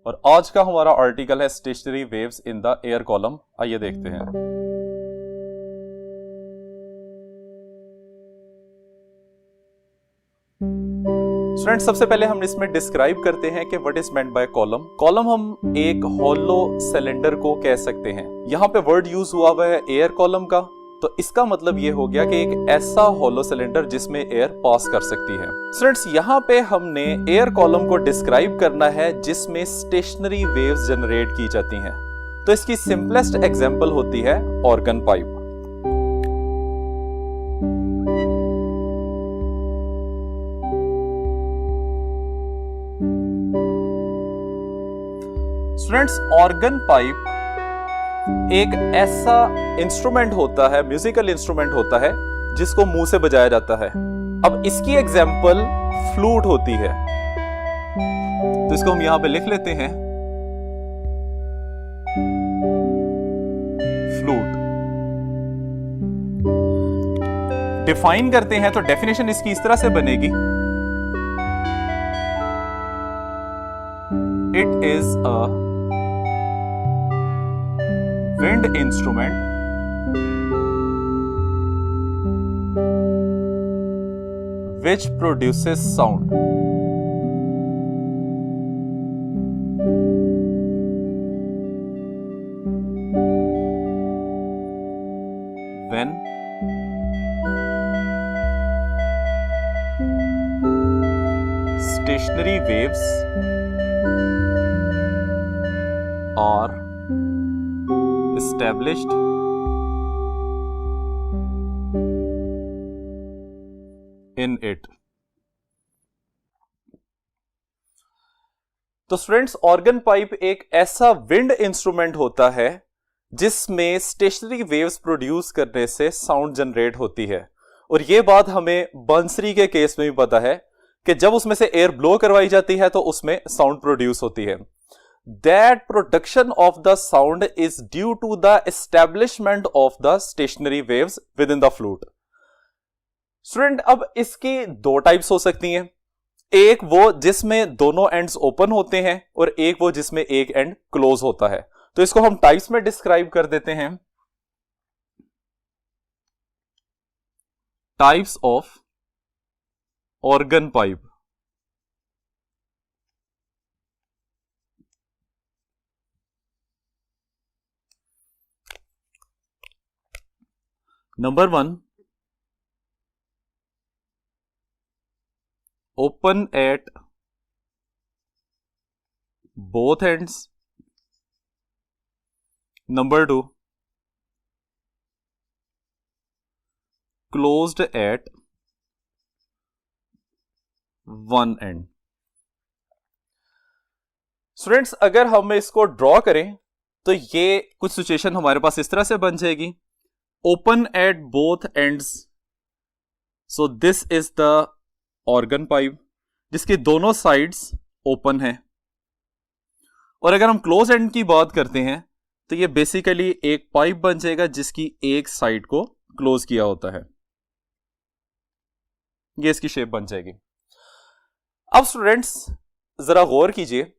और आज का हमारा आर्टिकल है stationery waves in the air column. आइए देखते हैं। स्टूडेंट, सबसे पहले हम इसमें डिस्क्राइब करते हैं कि what is meant by column. Column हम एक हॉलो सिलेंडर को कह सकते हैं। यहाँ पे वर्ड यूज हुआ है एयर कॉलम का, तो इसका मतलब ये हो गया कि एक ऐसा हॉलो सिलेंडर जिसमें एयर पास कर सकती है। स्टूडेंट्स, यहाँ पे हमने एयर कॉलम को डिस्क्राइब करना है जिसमें स्टेशनरी वेव्स जनरेट की जाती हैं। तो इसकी सिंपलेस्ट एग्जांपल होती है organ pipe. Students, organ pipe एक ऐसा इंस्ट्रूमेंट होता है, म्यूजिकल इंस्ट्रूमेंट होता है जिसको मुंह से बजाया जाता है। अब इसकी एग्जाम्पल फ्लूट होती है, तो इसको हम यहां पे लिख लेते हैं फ्लूट। डिफाइन करते हैं तो डेफिनेशन इसकी इस तरह से बनेगी, it is a wind instrument which produces sound when stationary waves are established in it। तो स्टूडेंट्स, ऑर्गन पाइप एक ऐसा विंड इंस्ट्रूमेंट होता है जिसमें स्टेशनरी वेव्स प्रोड्यूस करने से साउंड जनरेट होती है। और यह बात हमें बांसुरी के केस में भी पता है कि जब उसमें से एयर ब्लो करवाई जाती है तो उसमें साउंड प्रोड्यूस होती है। That production of the sound is due to the establishment of the stationary waves within the flute। Student, अब इसकी दो टाइप्स हो सकती हैं, एक वो जिसमें दोनों एंड्स ओपन होते हैं और एक वो जिसमें एक एंड क्लोज होता है। तो इसको हम टाइप्स में डिस्क्राइब कर देते हैं। Types of organ pipe. Number 1, open at both ends। Number 2, closed at one end। Students, अगर हम इसको ड्रॉ करें तो ये कुछ सिचुएशन हमारे पास इस तरह से बन जाएगी। Open at both ends, so this is the organ pipe जिसकी दोनों साइड्स ओपन है। और अगर हम क्लोज एंड की बात करते हैं तो ये बेसिकली एक पाइप बन जाएगा जिसकी एक साइड को क्लोज किया होता है। ये इसकी शेप बन जाएगी। अब स्टूडेंट्स, जरा गौर कीजिए,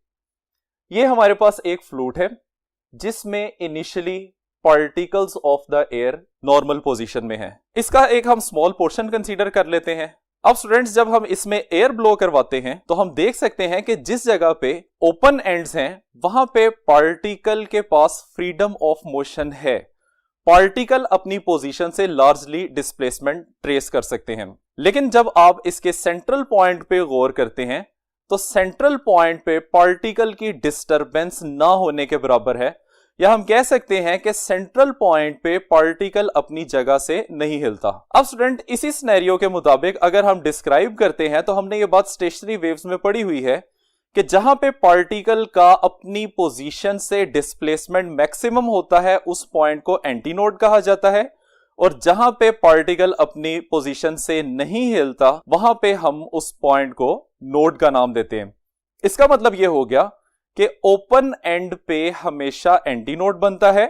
ये हमारे पास एक फ्लूट है जिसमें initially particles of the air normal position में है। इसका एक हम स्मॉल पोर्शन कंसीडर कर लेते हैं। अब स्टूडेंट्स, जब हम इसमें एयर ब्लो करवाते हैं तो हम देख सकते हैं कि जिस जगह पे ओपन एंड्स हैं वहां पे पार्टिकल के पास फ्रीडम ऑफ मोशन है। पार्टिकल अपनी पोजीशन से लार्जली डिस्प्लेसमेंट ट्रेस कर सकते हैं। लेकिन जब आप इसके सेंट्रल पॉइंट पे गौर करते हैं तो सेंट्रल पॉइंट पे पार्टिकल की डिस्टरबेंस ना होने के बराबर है, या हम कह सकते हैं कि सेंट्रल पॉइंट पे पार्टिकल अपनी जगह से नहीं हिलता। अब स्टूडेंट, इसी सिनेरियो के मुताबिक अगर हम डिस्क्राइब करते हैं तो हमने ये बात स्टेशनरी वेव्स में पढ़ी हुई है कि जहां पे पार्टिकल का अपनी पोजीशन से डिस्प्लेसमेंट मैक्सिमम होता है उस पॉइंट को एंटीनोड कहा जाता है, और जहां पे पार्टिकल अपनी पोजीशन से नहीं हिलता वहां पे हम उस पॉइंट को नोड का नाम देते हैं। इसका मतलब यह हो गया कि ओपन एंड पे हमेशा एंटीनोड बनता है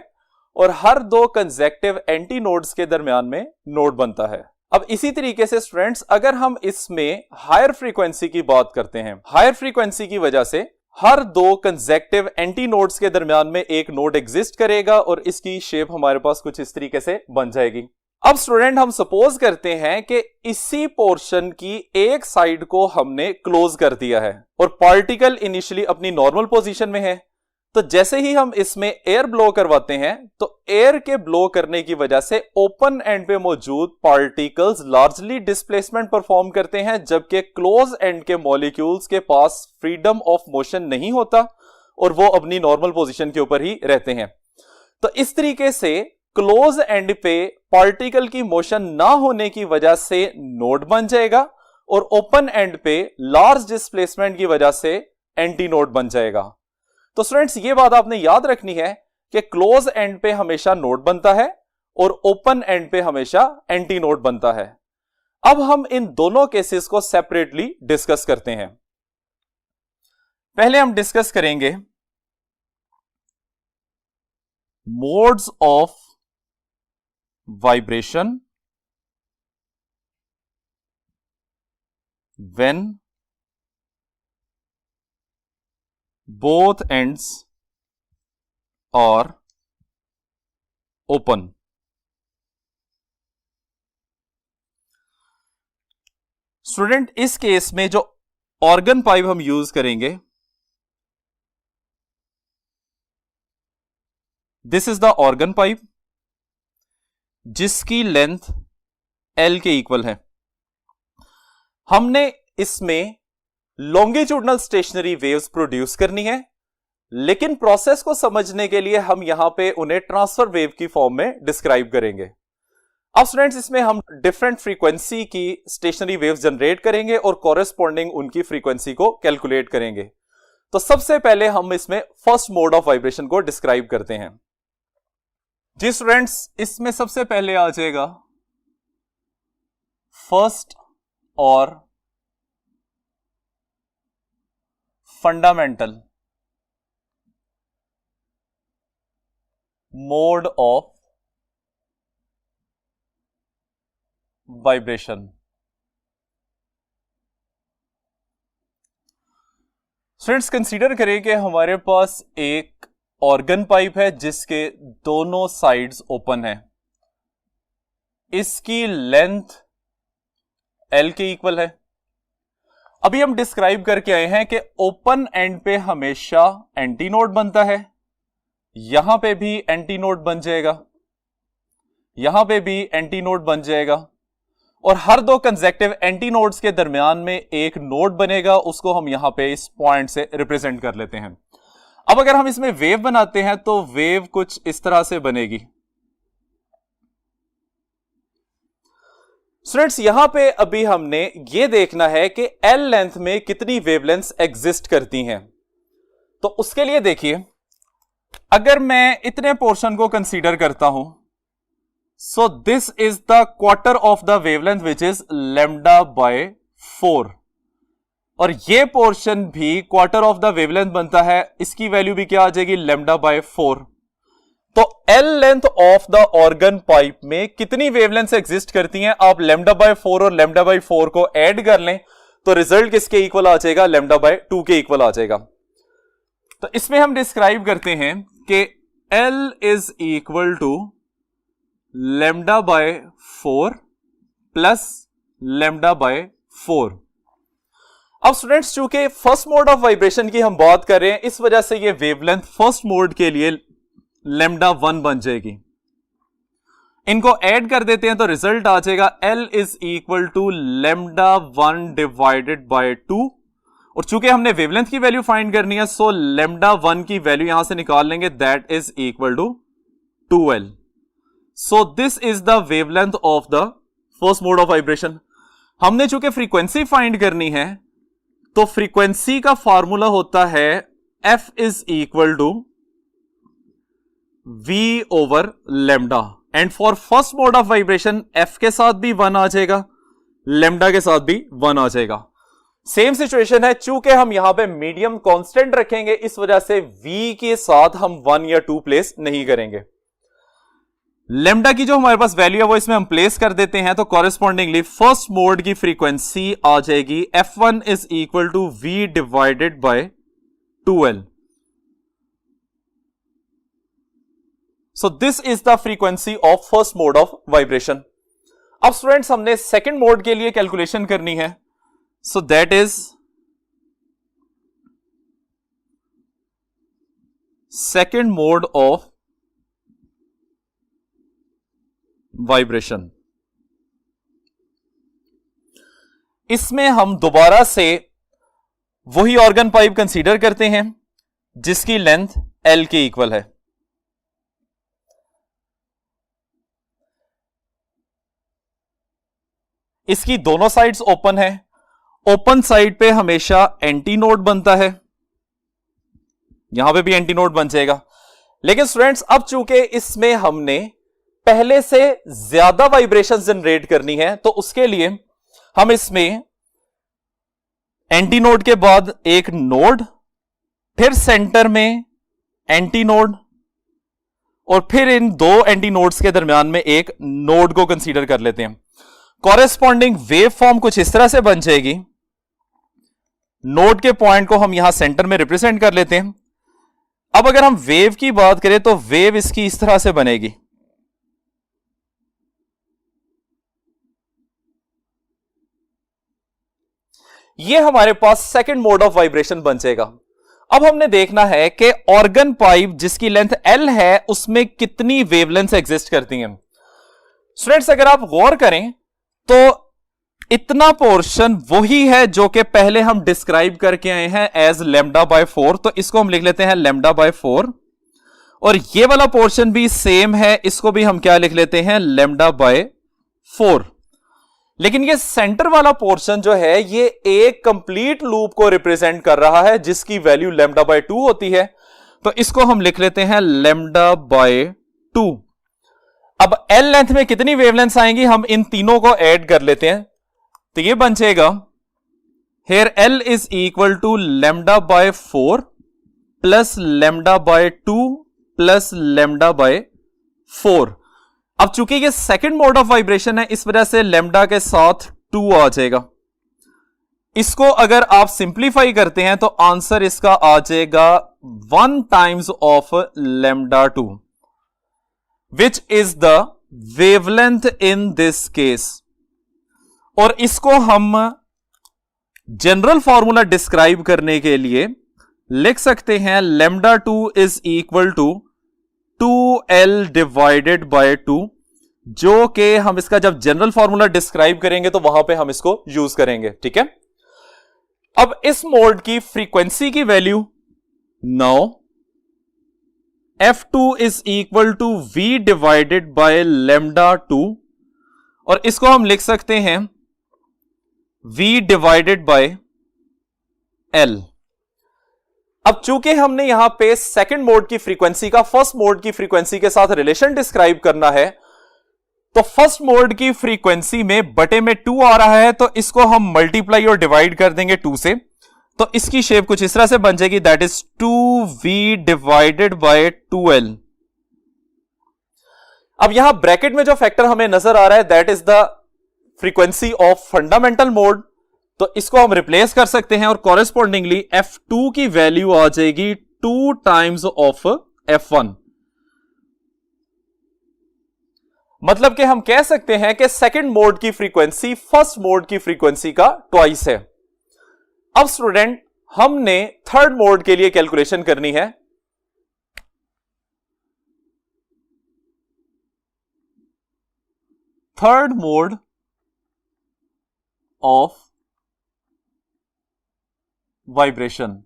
और हर दो कंसेक्टिव एंटीनोड्स के दरमियान में नोड बनता है। अब इसी तरीके से स्टूडेंट्स, अगर हम इसमें हायर फ्रीक्वेंसी की बात करते हैं, हायर फ्रीक्वेंसी की वजह से हर दो कंसेक्टिव एंटी नोड्स के दरमियान में एक नोड एग्जिस्ट करेगा और इसकी शेप हमारे पास कुछ इस तरीके से बन जाएगी। अब स्टूडेंट हम सपोज करते हैं कि इसी पोर्शन की एक साइड को हमने क्लोज कर दिया है और पार्टिकल इनिशियली अपनी नॉर्मल पोजीशन में है। तो जैसे ही हम इसमें एयर ब्लो करवाते हैं तो एयर के ब्लो करने की वजह से ओपन एंड पे मौजूद पार्टिकल्स लार्जली डिस्प्लेसमेंट परफॉर्म करते हैं, जबकि क्लोज एंड के मॉलिक्यूल्स के पास फ्रीडम ऑफ मोशन नहीं होता और वो अपनी नॉर्मल पोजीशन के ऊपर ही रहते हैं। तो इस तरीके से क्लोज एंड पे पार्टिकल की मोशन ना होने की वजह से नोड बन जाएगा और ओपन एंड पे लार्ज डिस्प्लेसमेंट की वजह से एंटी नोड बन जाएगा। तो स्टूडेंट्स ये बात आपने याद रखनी है कि क्लोज एंड पे हमेशा नोड बनता है और ओपन एंड पे हमेशा एंटी नोड बनता है। अब हम इन दोनों केसेस को सेपरेटली डिस्कस करते हैं। पहले हम डिस्कस करेंगे modes of vibration when both ends are open। Student इस केस में जो ऑर्गन पाइप हम यूज करेंगे, this is the organ pipe जिसकी लेंथ L के इक्वल है। हमने इसमें लॉन्गिट्यूडनल स्टेशनरी वेव्स प्रोड्यूस करनी है, लेकिन प्रोसेस को समझने के लिए हम यहां पे उन्हें ट्रांसफर वेव की फॉर्म में डिस्क्राइब करेंगे। अब स्टूडेंट्स इसमें हम डिफरेंट फ्रीक्वेंसी की स्टेशनरी वेव्स जनरेट करेंगे और कॉरेस्पॉन्डिंग उनकी फ्रीक्वेंसी को कैलकुलेट करेंगे। तो सबसे पहले हम इसमें फर्स्ट मोड ऑफ वाइब्रेशन को डिस्क्राइब करते हैं। जी स्टूडेंट्स, इसमें सबसे पहले आ जाएगा फर्स्ट और fundamental mode of vibration. Students consider करें कि हमारे पास एक ऑर्गन पाइप है जिसके दोनों साइड्स ओपन है। इसकी लेंथ L के इक्वल है। अभी हम डिस्क्राइब करके आए हैं कि ओपन एंड पे हमेशा एंटी नोड बनता है, यहां पे भी एंटी नोड बन जाएगा, यहां पे भी एंटी नोड बन जाएगा और हर दो कंसेक्टिव एंटी नोड्स के दरमियान में एक नोड बनेगा, उसको हम यहां पे इस पॉइंट से रिप्रेजेंट कर लेते हैं। अब अगर हम इसमें वेव बनाते हैं तो वेव कुछ इस तरह से बनेगी। स्टूडेंट्स यहां पे अभी हमने ये देखना है कि L लेंथ में कितनी वेवलेंथ्स एग्जिस्ट करती हैं। तो उसके लिए देखिए, अगर मैं इतने पोर्शन को कंसीडर करता हूं, सो this is the quarter of the wavelength which is lambda by 4 और ये पोर्शन भी क्वार्टर ऑफ द वेवलेंथ बनता है, इसकी वैल्यू भी क्या आ जाएगी, लैम्डा बाय 4। तो L length of the organ pipe में कितनी वेवलेंथ एग्जिस्ट करती हैं, आप लैम्डा बाय 4 और लैम्डा बाय 4 को ऐड कर लें तो रिजल्ट किसके इक्वल आ जाएगा, लैम्डा बाय 2 के इक्वल आ जाएगा। तो इसमें हम डिस्क्राइब करते हैं कि L is equal to lambda by 4 plus lambda by 4। अब स्टूडेंट्स चूंकि फर्स्ट मोड ऑफ वाइब्रेशन की हम बात कर रहे हैं, इस वजह से ये वेवलेंथ फर्स्ट मोड के लिए लैम्डा 1 बन जाएगी। इनको ऐड कर देते हैं तो रिजल्ट आ जाएगा L is equal to lambda 1 divided by 2 और चूंकि हमने वेवलेंथ की वैल्यू फाइंड करनी है, सो लैम्डा 1 की वैल्यू यहां से निकाल लेंगे, that is equal to 2L। So this is the wavelength of the first mode of vibration. हमने चूंकि फ्रीक्वेंसी फाइंड करनी है तो फ्रीक्वेंसी का फॉर्मूला होता है F is equal to V over lambda and for first mode of vibration F के साथ भी 1 आ जाएगा, लैम्डा के साथ भी 1 आ जाएगा। सेम सिचुएशन है, चूंकि हम यहां पे मीडियम कांस्टेंट रखेंगे इस वजह से V के साथ हम 1 या 2 प्लेस नहीं करेंगे। लैम्डा की जो हमारे पास वैल्यू है वो इसमें हम प्लेस कर देते हैं, तो कॉरेस्पॉन्डिंगली फर्स्ट मोड की फ्रीक्वेंसी आ जाएगी F1 is equal to V divided by 2L. So this is the frequency of first mode of vibration. अब स्टूडेंट्स हमने सेकंड मोड के लिए कैलकुलेशन करनी है. So that is second mode of vibration. इसमें हम दोबारा से वही ऑर्गन पाइप कंसीडर करते हैं जिसकी लेंथ L के इक्वल है. इसकी दोनों साइड्स ओपन है. ओपन साइड पे हमेशा एंटी नोड बनता है. यहां पे भी एंटी नोड बन जाएगा. लेकिन स्टूडेंट्स अब चूंकि इसमें हमने पहले से ज्यादा वाइब्रेशन जनरेट करनी है तो उसके लिए हम इसमें एंटी नोड के बाद एक नोड, फिर सेंटर में एंटी नोड और फिर इन दो एंटी नोड्स के दरमियान में एक नोड को कंसीडर कर लेते हैं. कॉरेस्पॉन्डिंग वेव फॉर्म कुछ इस तरह से बन जाएगी. नोड के पॉइंट को हम यहां सेंटर में रिप्रेजेंट कर लेते हैं. अब अगर हम वेव की बात करें तो वेव इसकी इस तरह से बनेगी. यह हमारे पास सेकंड मोड ऑफ वाइब्रेशन बन जाएगा. अब हमने देखना है कि ऑर्गन पाइप जिसकी लेंथ L है उसमें कितनी वेवलेंथ एग्जिस्ट करती हैं. स्टूडेंट्स अगर आप गौर करें तो इतना पोर्शन वही है जो कि पहले हम डिस्क्राइब करके आए हैं एज λ/4. तो इसको हम लिख लेते हैं λ/4. और ये वाला पोर्शन भी सेम है, इसको भी हम क्या लिख लेते हैं λ/4. लेकिन ये सेंटर वाला पोर्शन जो है ये एक कंप्लीट लूप को रिप्रेजेंट कर रहा है जिसकी वैल्यू λ/2 होती है. तो इसको हम लिख लेते हैं λ/2. अब L लेंथ में कितनी वेवलेंथ आएंगी हम इन तीनों को ऐड कर लेते हैं. तो ये बन जाएगा here L is equal to λ/4 plus λ/2 plus λ/4. अब चूंकि ये सेकंड मोड ऑफ वाइब्रेशन है इस वजह से लैम्डा के साथ 2 आ जाएगा. इसको अगर आप सिंप्लीफाई करते हैं तो आंसर इसका आ जाएगा 1 times of λ/2 which is the wavelength in this case. और इसको हम जनरल फॉर्मूला डिस्क्राइब करने के लिए लिख सकते हैं λ2 is equal to 2L divided by 2, जो कि हम इसका जब जनरल फॉर्मूला डिस्क्राइब करेंगे तो वहां पे हम इसको यूज करेंगे. ठीक है. अब इस मोड की फ्रीक्वेंसी की value now F2 is equal to V divided by λ2 और इसको हम लिख सकते हैं V डिवाइडेड बाय L. अब चूंकि हमने यहां पे सेकंड मोड की फ्रीक्वेंसी का फर्स्ट मोड की फ्रीक्वेंसी के साथ रिलेशन डिस्क्राइब करना है तो फर्स्ट मोड की फ्रीक्वेंसी में बटे में 2 आ रहा है तो इसको हम मल्टीप्लाई और डिवाइड कर देंगे 2 से. तो इसकी शेप कुछ इस तरह से बन जाएगी that is 2V divided by 2L. अब यहां ब्रैकेट में जो फैक्टर हमें नजर आ रहा है that is the frequency of fundamental mode. तो इसको हम रिप्लेस कर सकते हैं और कॉरेस्पॉन्डिंगली F2 की वैल्यू आ जाएगी 2 टाइम्स ऑफ F1. मतलब कि हम कह सकते हैं कि सेकंड मोड की फ्रीक्वेंसी फर्स्ट मोड की फ्रीक्वेंसी का ट्वाइस है. अब स्टूडेंट हमने थर्ड मोड के लिए कैलकुलेशन करनी है. Third mode of vibration.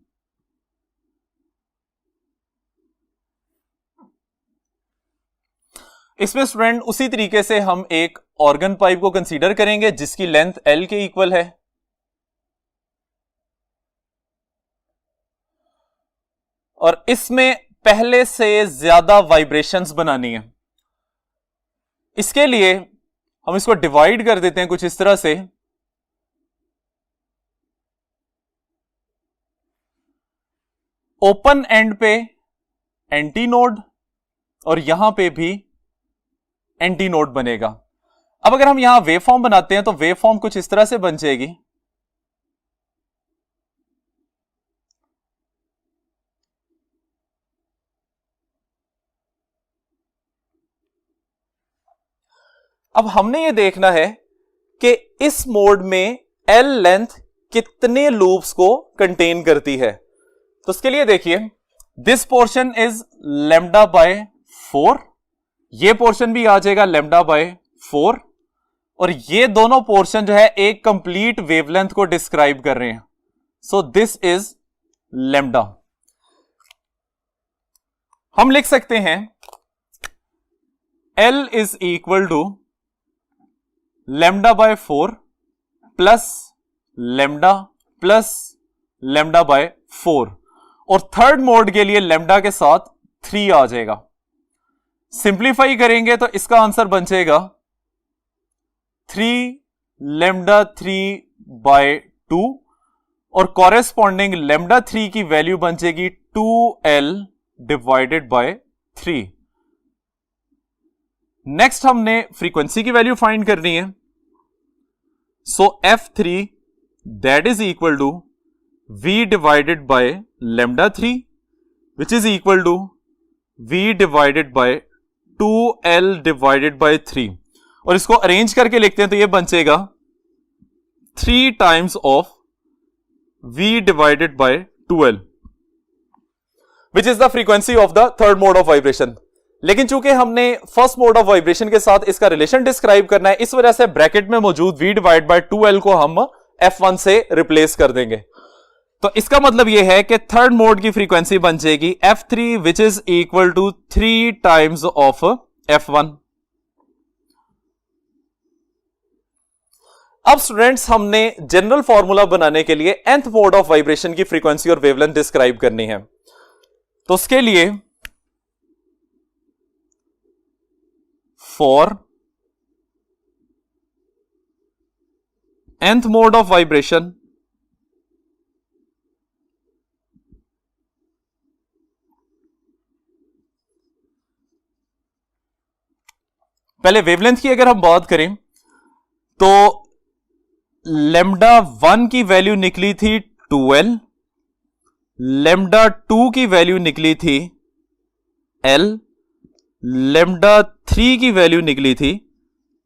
इसमें स्टूडेंट उसी तरीके से हम एक ऑर्गन पाइप को कंसीडर करेंगे जिसकी लेंथ L के इक्वल है. और इसमें पहले से ज्यादा वाइब्रेशंस बनानी है. इसके लिए हम इसको डिवाइड कर देते हैं कुछ इस तरह से. ओपन एंड पे एंटी नोड और यहां पे भी एंटी नोड बनेगा. अब अगर हम यहां वेव फॉर्म बनाते हैं तो वेव फॉर्म कुछ इस तरह से बन जाएगी. अब हमने ये देखना है कि इस मोड में एल लेंथ कितने लूप्स को कंटेन करती है। तो उसके लिए देखिए, this portion is lambda by 4, ये पोर्शन भी आ जाएगा लैम्डा बाय 4, और ये दोनों पोर्शन जो है एक कंप्लीट वेवलेंथ को डिस्क्राइब कर रहे हैं। So this is lambda. हम लिख सकते हैं L is equal to lambda by 4 plus lambda by 4, और थर्ड मोड के लिए लैम्डा के साथ 3 आ जाएगा। सिंप्लीफाई करेंगे तो इसका आंसर बन जाएगा 3 लैम्डा 3 बाय 2, और कॉरेस्पॉन्डिंग लैम्डा 3 की वैल्यू बन जाएगी 2L डिवाइडेड बाय 3। नेक्स्ट हमने फ्रीक्वेंसी की वैल्यू फाइंड करनी है। So F3 that is equal to V divided by lambda 3 which is equal to V divided by 2L divided by 3, और इसको अरेंज करके लिखते हैं तो ये बन जाएगा 3 times of V divided by 2L, which is the frequency of the third mode of vibration. लेकिन चूंकि हमने फर्स्ट मोड ऑफ वाइब्रेशन के साथ इसका रिलेशन डिस्क्राइब करना है, इस वजह से ब्रैकेट में मौजूद V डिवाइड बाय 2L को हम F1 से रिप्लेस कर देंगे। तो इसका मतलब यह है कि थर्ड मोड की फ्रीक्वेंसी बन जाएगी F3 which is equal to 3 times of F1। अब स्टूडेंट्स, हमने जनरल फॉर्मूला बनाने के लिए nth मोड ऑफ वाइब्रेशन की फ्रीक्वेंसी और वेवलेंथ डिस्क्राइब करनी है। तो उसके लिए for nth mode of vibration पहले वेवलेंथ की अगर हम बात करें तो लैम्डा 1 की वैल्यू निकली थी 2L, लैम्डा 2 की वैल्यू निकली थी L, लैम्डा 3 की वैल्यू निकली थी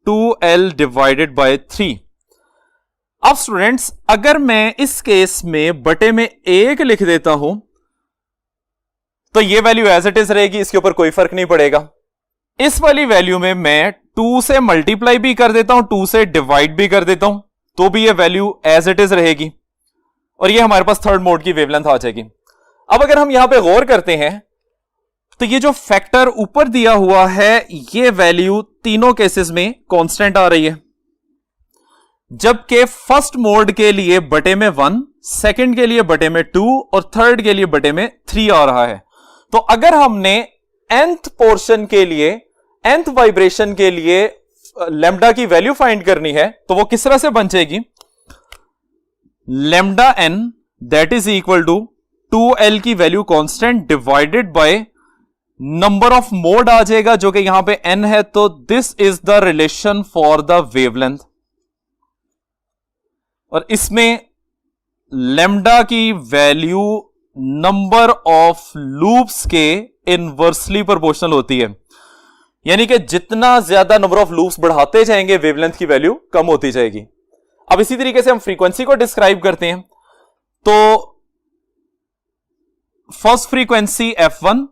2L डिवाइडेड बाय 3। अब स्टूडेंट्स, अगर मैं इस केस में बटे में 1 लिख देता हूं तो ये वैल्यू एज इट इज रहेगी, इसके ऊपर कोई फर्क नहीं पड़ेगा। इस वाली वैल्यू में मैं 2 से मल्टीप्लाई भी कर देता हूं, 2 से डिवाइड भी कर देता हूं, तो भी ये वैल्यू एज इट इज रहेगी, और ये हमारे पास थर्ड मोड की वेवलेंथ आ जाएगी। अब अगर हम यहां पे गौर करते हैं तो ये जो फैक्टर ऊपर दिया हुआ है, ये वैल्यू तीनों केसेस में कांस्टेंट आ रही है, जबकि फर्स्ट मोड के लिए बटे में 1, सेकंड के लिए बटे में 2 और थर्ड के लिए बटे में 3 आ रहा है। तो अगर हमने nth पोर्शन के लिए, nth वाइब्रेशन के लिए लैम्डा की वैल्यू फाइंड करनी है तो वो किस तरह से बन जाएगी, lambda n that is equal to 2L की value constant divided by number of mode आ जाएगा जो कि यहां पे n है, तो this is the relation for the wavelength, और इसमें लैम्डा की वैल्यू नंबर ऑफ लूप्स के इनवर्सली प्रोपोर्शनल होती है, यानी कि जितना ज्यादा नंबर ऑफ लूप्स बढ़ाते जाएंगे वेवलेंथ की वैल्यू कम होती जाएगी। अब इसी तरीके से हम फ्रीक्वेंसी को डिस्क्राइब करते हैं, तो first frequency F1,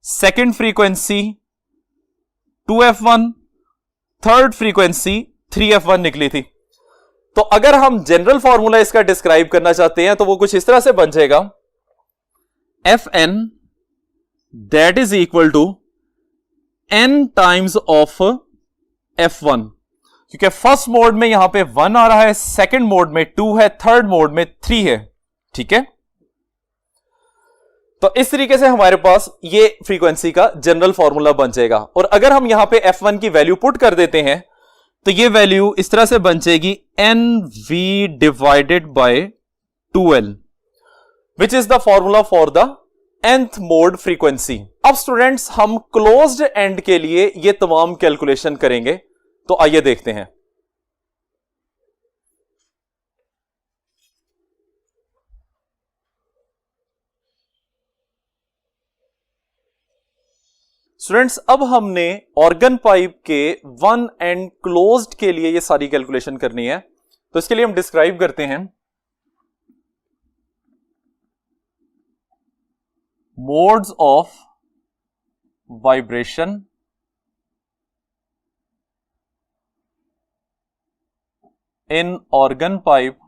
second frequency 2F1, third frequency 3F1 निकली थी। तो अगर हम जनरल फॉर्मूला इसका डिस्क्राइब करना चाहते हैं तो वो कुछ इस तरह से बन जाएगा, Fn that is equal to n times of F1, क्योंकि फर्स्ट मोड में यहां पे 1 आ रहा है, सेकंड मोड में 2 है, थर्ड मोड में 3 है। ठीक है, तो इस तरीके से हमारे पास ये फ्रीक्वेंसी का जनरल फॉर्मूला बन जाएगा, और अगर हम यहां पे F1 की वैल्यू पुट कर देते हैं तो ये वैल्यू इस तरह से बन जाएगी NV divided by 2L, which is the formula for the nth mode frequency. अब स्टूडेंट्स, हम क्लोज्ड एंड के लिए ये तमाम कैलकुलेशन करेंगे, तो आइए देखते हैं। स्टूडेंट्स अब हमने ऑर्गन पाइप के वन एंड क्लोज्ड के लिए ये सारी कैलकुलेशन करनी है। तो इसके लिए हम डिस्क्राइब करते हैं modes of vibration in organ pipe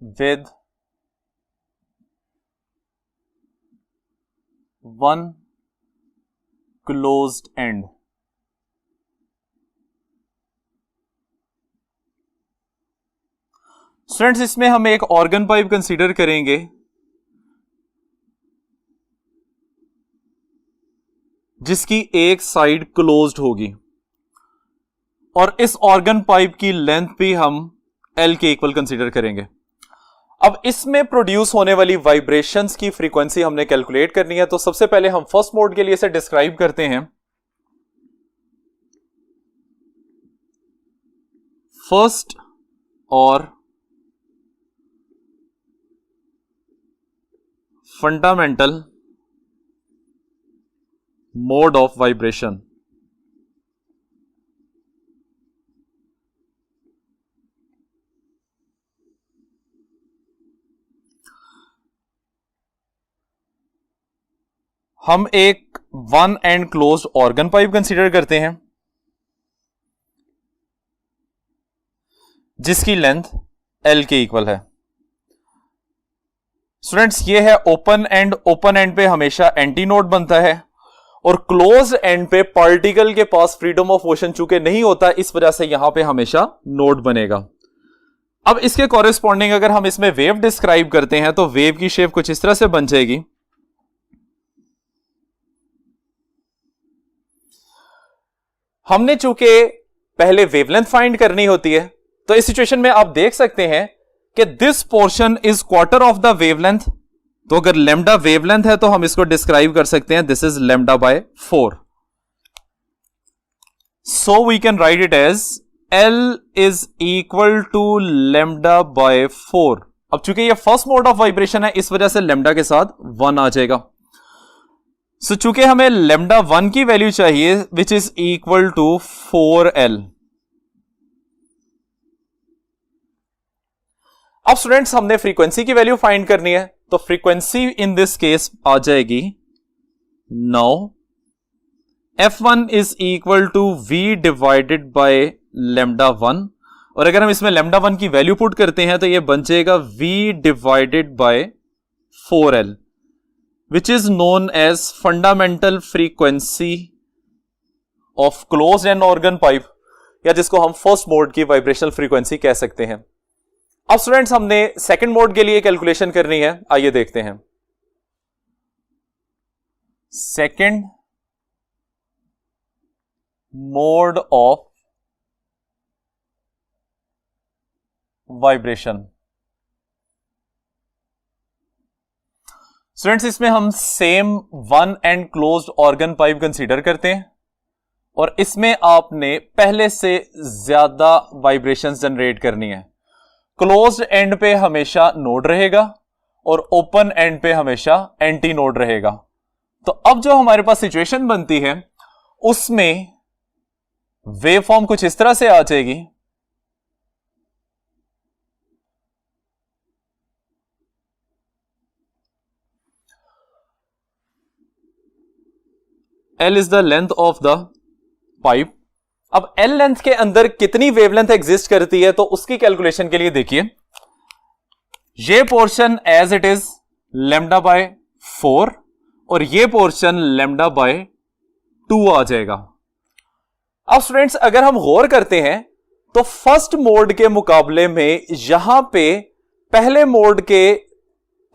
with one closed end। Students इसमें हम एक ऑर्गन पाइप कंसीडर करेंगे जिसकी एक साइड क्लोज्ड होगी और इस ऑर्गन पाइप की लेंथ भी हम L के इक्वल कंसीडर करेंगे। अब इसमें प्रोड्यूस होने वाली वाइब्रेशंस की फ्रीक्वेंसी हमने कैलकुलेट करनी है। तो सबसे पहले हम फर्स्ट मोड के लिए इसे डिस्क्राइब करते हैं। फर्स्ट और फंडामेंटल मोड ऑफ वाइब्रेशन। हम एक one and closed organ pipe consider करते हैं जिसकी लेंथ L के इक्वल है। स्टूडेंट्स ये है ओपन एंड, ओपन एंड पे हमेशा एंटी नोड बनता है और क्लोज्ड एंड पे पार्टिकल के पास फ्रीडम ऑफ मोशन चूंकि नहीं होता, इस वजह से यहां पे हमेशा नोड बनेगा। अब इसके कॉरेस्पॉन्डिंग अगर हम इसमें वेव डिस्क्राइब करते हैं तो वेव की शेप कुछ इस तरह से बन जाएगी। हमने चूंकि पहले वेवलेंथ फाइंड करनी होती है तो इस सिचुएशन में आप देख सकते हैं कि this portion is quarter of the wavelength. तो अगर लेमडा वेवलेंथ है तो हम इसको डिस्क्राइब कर सकते हैं this is lambda by 4। So we can write it as L is equal to lambda by 4। अब चूंकि ये फर्स्ट मोड ऑफ वाइब्रेशन है इस वजह से लेमडा के साथ 1 आ जाएगा। सो चूंकि हमें लेमडा 1 की वैल्यू चाहिए विच इज इक्वल टू 4L। अब स्टूडेंट्स हमने फ्रीक्वेंसी की वैल्यू फाइंड करनी है तो फ्रीक्वेंसी इन दिस केस आ जाएगी now F1 is equal to V divided by lambda 1 और अगर हम इसमें लेमडा 1 की वैल्यू पुट करते हैं तो यह बन जाएगा V divided by 4L which is known as fundamental frequency of closed end organ pipe, या जिसको हम फर्स्ट मोड की वाइब्रेशनल फ्रीक्वेंसी कह सकते हैं। अब स्टूडेंट्स हमने सेकंड मोड के लिए कैलकुलेशन करनी है, आइए देखते हैं। Second mode of vibration. Students इसमें हम same one and closed organ pipe consider करते हैं और इसमें आपने पहले से ज्यादा वाइब्रेशंस जनरेट करनी है। क्लोज्ड एंड पे हमेशा नोड रहेगा और ओपन एंड पे हमेशा एंटी नोड रहेगा। तो अब जो हमारे पास सिचुएशन बनती है उसमें वेव फॉर्म कुछ इस तरह से आ जाएगी। L is the length of the pipe। अब L लेंथ के अंदर कितनी वेवलेंथ एग्जिस्ट करती है तो उसकी कैलकुलेशन के लिए देखिए ये portion as it is lambda by 4 और ये पोर्शन लेमडा बाय 2 आ जाएगा। अब स्टूडेंट्स अगर हम गौर करते हैं तो फर्स्ट मोड के मुकाबले में यहां पे पहले मोड के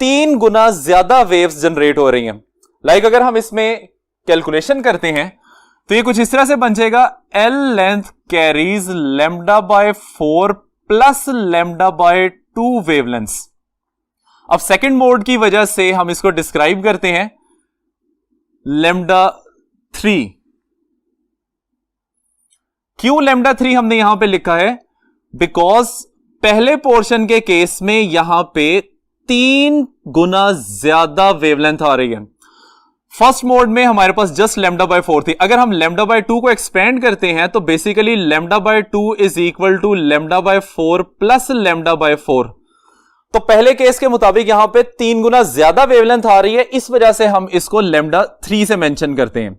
3 गुना ज्यादा वेव्स जनरेट हो रही हैं। लाइक अगर हम इसमें कैलकुलेशन करते हैं तो ये कुछ इस तरह से बन जाएगा L length carries lambda by 4 plus lambda by 2 wavelengths. अब सेकंड मोड की वजह से हम इसको डिस्क्राइब करते हैं लेमडा 3। क्यों लेमडा 3 हमने यहां पे लिखा है? बिकॉज पहले पोर्शन के केस में यहां पे 3 गुना ज्यादा वेवलेंथ आ रही है। फर्स्ट मोड में हमारे पास जस्ट लैम्डा बाय 4 थी। अगर हम लैम्डा बाय 2 को एक्सपेंड करते हैं तो basically lambda by 2 is equal to lambda by 4 plus lambda by 4। तो पहले केस के मुताबिक यहां पे 3 गुना ज्यादा वेवलेंथ आ रही है, इस वजह से हम इसको लैम्डा 3 से मेंशन करते हैं।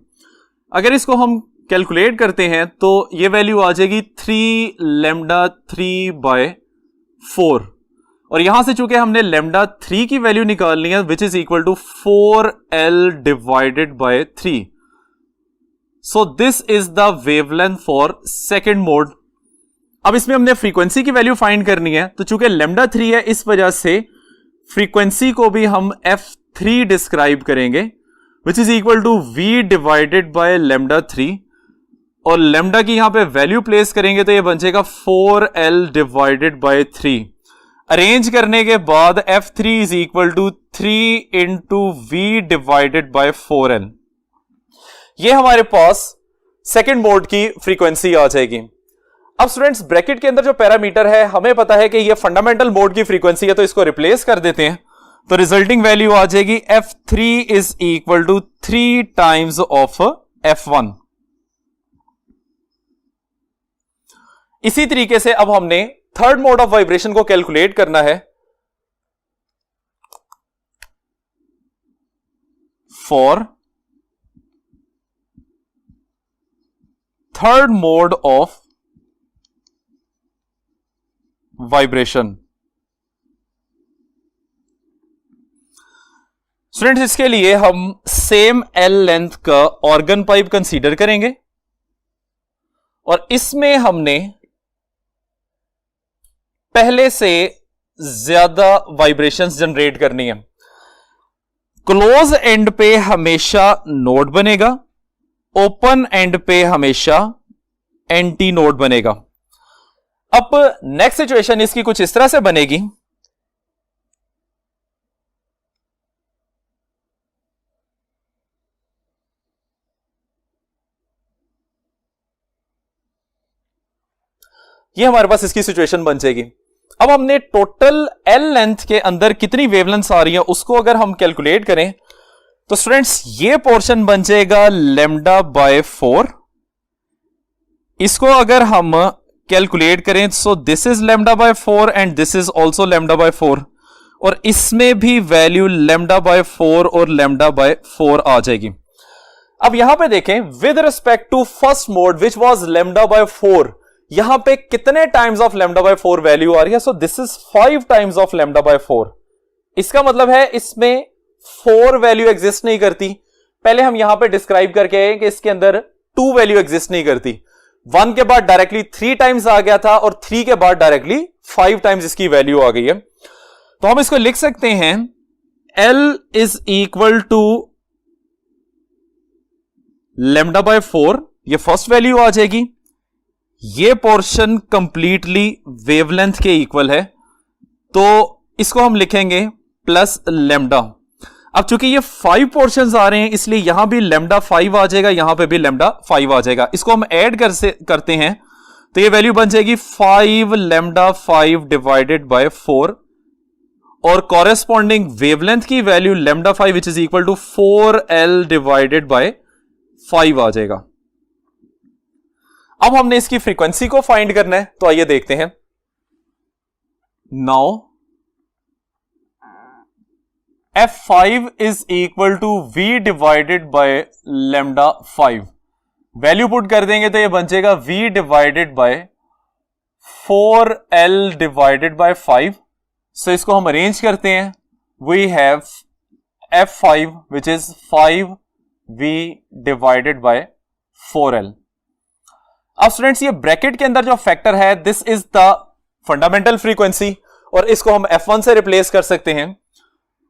अगर इसको हम कैलकुलेट करते हैं तो ये वैल्यू आ जाएगी 3 लैम्डा 3 बाय 4, और यहां से चूंकि हमने लैम्डा 3 की वैल्यू निकालनी है which is equal to 4L divided by 3। So this is the wavelength for second mode. अब इसमें हमने फ्रीक्वेंसी की वैल्यू फाइंड करनी है, तो चूंकि लैम्डा 3 है इस वजह से फ्रीक्वेंसी को भी हम f3 डिस्क्राइब करेंगे which is equal to v divided by lambda 3, और लैम्डा की यहां पे वैल्यू प्लेस करेंगे तो ये बन जाएगा 4L डिवाइडेड बाय 3। अरेंज करने के बाद f3 is equal to 3 into v divided by 4L। ये हमारे पास सेकेंड मोड की फ्रीक्वेंसी आ जाएगी। अब स्टूडेंट्स ब्रैकेट के अंदर जो पैरामीटर है हमें पता है कि ये फंडामेंटल मोड की फ्रीक्वेंसी है, तो इसको रिप्लेस कर देते हैं, तो रिजल्टिंग वैल्यू आ जाएगी f3 is equal to 3 times of f1। इसी तरीके से अब हमने थर्ड मोड ऑफ वाइब्रेशन को कैलकुलेट करना है। For third mode of vibration, students इसके लिए हम सेम L लेंथ का ऑर्गन पाइप कंसीडर करेंगे, और इसमें हमने पहले से ज्यादा वाइब्रेशंस जनरेट करनी है। क्लोज एंड पे हमेशा नोड बनेगा, ओपन एंड पे हमेशा एंटी नोड बनेगा। अब नेक्स्ट सिचुएशन इसकी कुछ इस तरह से बनेगी। ये हमारे पास इसकी सिचुएशन बन जाएगी। अब हमने टोटल L लेंथ के अंदर कितनी वेवलेंथ आ रही है उसको अगर हम कैलकुलेट करें तो स्टूडेंट्स ये पोर्शन बन जाएगा लैम्डा बाय 4। इसको अगर हम कैलकुलेट करें सो this is lambda by 4 and this is also lambda by 4, और इसमें भी वैल्यू लैम्डा बाय 4 और लैम्डा बाय 4 आ जाएगी। अब यहां पे देखें with respect to first mode which was lambda by 4, यहां पे कितने times of lambda by 4 value आ रही है। So this is 5 times of lambda by 4। इसका मतलब है इसमें 4 वैल्यू एग्जिस्ट नहीं करती। पहले हम यहां पे डिस्क्राइब करके आए कि इसके अंदर 2 वैल्यू एग्जिस्ट नहीं करती। 1 के बाद डायरेक्टली 3 टाइम्स आ गया था और 3 के बाद डायरेक्टली 5 टाइम्स इसकी वैल्यू आ गई है। तो हम इसको लिख सकते हैं L is equal to lambda by 4, ये फर्स्ट वैल्यू आ जाएगी। ये पोर्शन कंप्लीटली वेवलेंथ के इक्वल है, तो इसको हम लिखेंगे प्लस लैम्डा। अब चूंकि ये 5 पोर्शंस आ रहे हैं इसलिए यहां भी लैम्डा 5 आ जाएगा, यहां पे भी लैम्डा 5 आ जाएगा। इसको हम ऐड करते हैं तो ये वैल्यू बन जाएगी 5 लैम्डा 5 डिवाइडेड बाय 4, और कॉरेस्पॉन्डिंग वेवलेंथ की value lambda 5 which is equal to 4L divided by 5 आ जाएगा। अब हमने इसकी फ्रीक्वेंसी को फाइंड करना है, तो आइए देखते हैं। Now f5 is equal to v divided by lambda 5। Value put कर देंगे तो ये बन जाएगा v divided by 4L divided by 5। So इसको हम अरेंज करते हैं। We have f5 which is 5v divided by 4L। अब स्टूडेंट्स ये ब्रैकेट के अंदर जो फैक्टर है this is the fundamental frequency, और इसको हम f1 से रिप्लेस कर सकते हैं।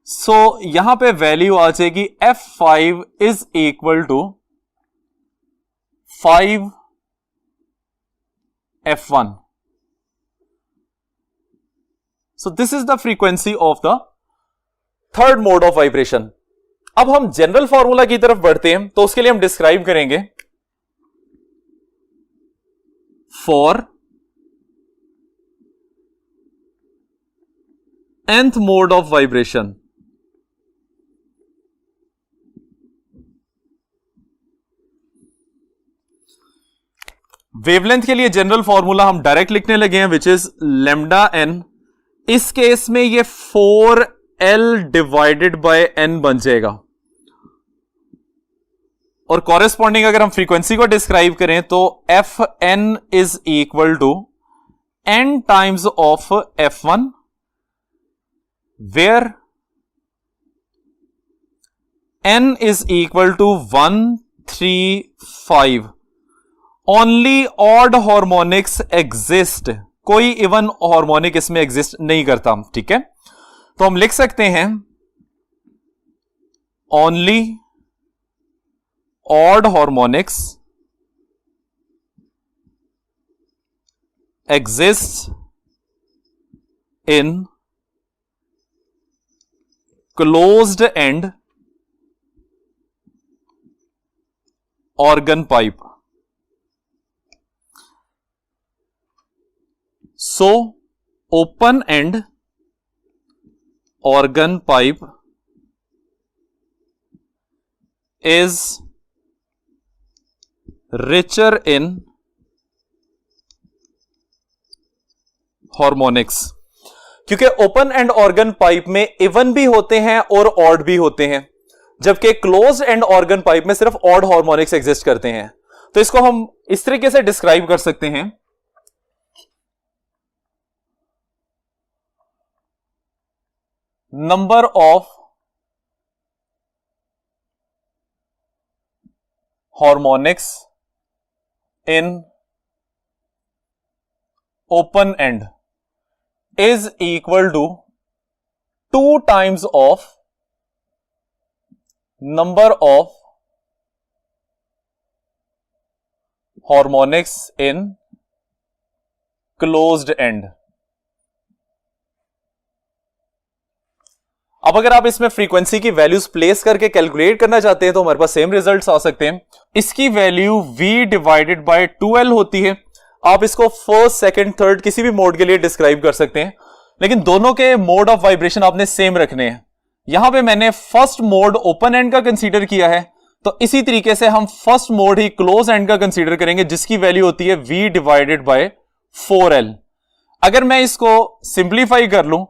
सो यहां पे वैल्यू आ जाएगी f5 is equal to 5 f1। So this is the frequency of the third mode of vibration. अब हम जनरल फॉर्मूला की तरफ बढ़ते हैं, तो उसके लिए हम डिस्क्राइब करेंगे for nth mode of vibration. Wavelength के लिए जनरल फॉर्मूला हम डायरेक्ट लिखने लगे हैं, विच इज लैम्डा एन। इस केस में ये 4L डिवाइडेड बाय n बन जाएगा, और कॉरेस्पॉन्डिंग अगर हम फ्रीक्वेंसी को डिस्क्राइब करें तो Fn is equal to n times of F1, where n is equal to 1, 3, 5। Only odd harmonics exist, कोई इवन हार्मोनिक इसमें एग्जिस्ट नहीं करता। ठीक है, तो हम लिख सकते हैं only odd harmonics exist in closed end organ pipe. So, open end organ pipe is richer in harmonics, क्योंकि ओपन एंड ऑर्गन पाइप में इवन भी होते हैं और ऑड भी होते हैं, जबकि क्लोज एंड ऑर्गन पाइप में सिर्फ ऑड हार्मोनिक्स एग्जिस्ट करते हैं। तो इसको हम इस तरीके से डिस्क्राइब कर सकते हैं, number of harmonics in open end is equal to 2 times of number of harmonics in closed end। अब अगर आप इसमें फ्रीक्वेंसी की वैल्यूज प्लेस करके कैलकुलेट करना चाहते हैं तो हमारे पास सेम रिजल्ट्स आ सकते हैं। इसकी value v divided by 2L होती है। आप इसको फर्स्ट, सेकंड, थर्ड किसी भी मोड के लिए डिस्क्राइब कर सकते हैं, लेकिन दोनों के मोड ऑफ वाइब्रेशन आपने सेम रखने हैं। यहां पे मैंने फर्स्ट मोड ओपन एंड का कंसीडर किया है, तो इसी तरीके से हम first mode he close and का कंसीडर करेंगे, जिसकी वैल्यू होती है v डिवाइडेड बाय 4L। अगर मैं इसको सिंप्लीफाई कर लूं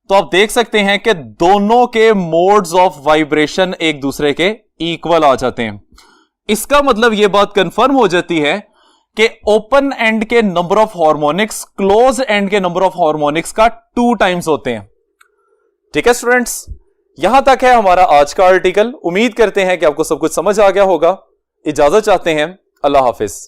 तो आप देख सकते हैं कि दोनों के मोड्स ऑफ वाइब्रेशन एक दूसरे के इक्वल आ जाते हैं। इसका मतलब यह बात कंफर्म हो जाती है कि ओपन एंड के number of harmonics close and के नंबर ऑफ हार्मोनिक्स का 2 टाइम्स होते हैं। ठीक है स्टूडेंट्स, यहां तक है हमारा आज का आर्टिकल। उम्मीद करते हैं कि आपको सब कुछ समझ आ गया होगा। इजाजत चाहते हैं, अल्लाह हाफिज।